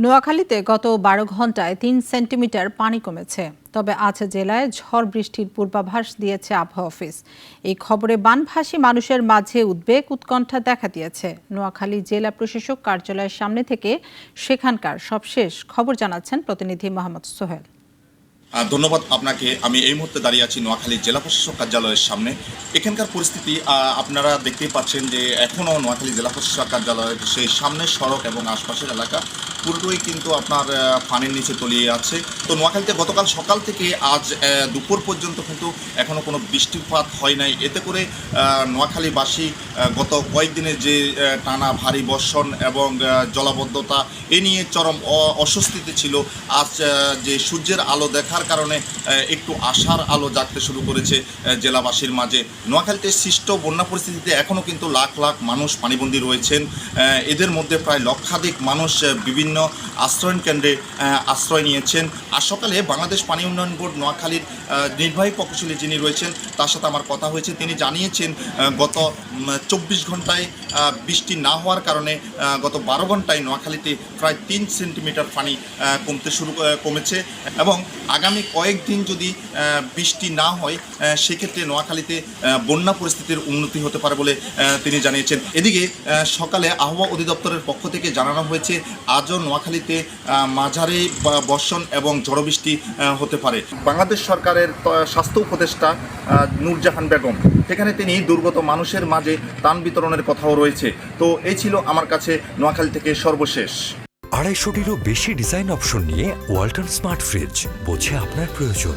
নোয়াখালীতে গত ১২ ঘন্টায় ৩ সেন্টিমিটার পানি কমেছে। তবে আজ জেলায় ঝড় বৃষ্টির পূর্বাভাস দিয়েছে আবহাওয়া অফিস। এই খবরে বানভাসী মানুষের মাঝে উদ্বেগ উৎকণ্ঠা দেখা দিয়েছে। নোয়াখালী জেলা প্রশাসক কার্যালয়ের সামনে থেকে সেখানকার সবশেষ খবর জানাচ্ছেন প্রতিনিধি মোহাম্মদ সোহেল। ধন্যবাদ আপনাকে। আমি এই মুহূর্তে দাঁড়িয়ে আছি নোয়াখালী জেলা প্রশাসক কার্যালয়ের সামনে। এখানকার পরিস্থিতি আপনারা দেখতেই পাচ্ছেন যে এখনও নোয়াখালী জেলা প্রশাসক কার্যালয়ের সেই সামনের সড়ক এবং আশপাশের এলাকা পুরোটাই কিন্তু আপনার পানির নিচে তলিয়ে আছে। তো নোয়াখালীতে গতকাল সকাল থেকে আজ দুপুর পর্যন্ত কিন্তু এখনও কোনো বৃষ্টিপাত হয় নাই। এতে করে নোয়াখালীবাসী গত কয়েকদিনের যে টানা ভারী বর্ষণ এবং জলাবদ্ধতা এ নিয়ে চরম অস্বস্তিতে ছিল। আজ যে সূর্যের আলো দেখার কারণে একটু আশার আলো জাগতে শুরু করেছে জেলাবাসীর মাঝে। নোয়াখালীতে সৃষ্ট বন্যা পরিস্থিতিতে এখনও কিন্তু লাখ লাখ মানুষ পানিবন্দী রয়েছেন। এদের মধ্যে প্রায় লক্ষাধিক মানুষ বিভিন্ন আশ্রয়ণ কেন্দ্রে আশ্রয় নিয়েছেন। আজ সকালে বাংলাদেশ পানি উন্নয়ন বোর্ড নোয়াখালীর নির্বাহী প্রকৌশলী যিনি রয়েছেন তার সাথে আমার কথা হয়েছে। তিনি জানিয়েছেন গত ২৪ ঘন্টায় বৃষ্টি না হওয়ার কারণে গত ১২ ঘন্টায় নোয়াখালীতে প্রায় ৩ সেন্টিমিটার পানি কমেছে এবং আগামী কয়েকদিন যদি বৃষ্টি না হয় সেক্ষেত্রে নোয়াখালীতে বন্যা পরিস্থিতির উন্নতি হতে পারে বলে তিনি জানিয়েছেন। এদিকে সকালে আবহাওয়া অধিদপ্তরের পক্ষ থেকে জানানো হয়েছে আজও নোয়াখালীতে মাঝারি বর্ষণ এবং ঝড় বৃষ্টি হতে পারে। বাংলাদেশ সরকারের স্বাস্থ্য উপদেষ্টা নূরজাহান বেগম সেখানে তিনি দুর্গত মানুষের মাঝে ত্রাণ বিতরণের কথাও রয়েছে। তো এই ছিল আমার কাছে নোয়াখালী থেকে সর্বশেষ। ২৫০টিরও বেশি ডিজাইন অপশন নিয়ে ওয়ালটন স্মার্ট ফ্রিজ, বোঝে আপনার প্রয়োজন।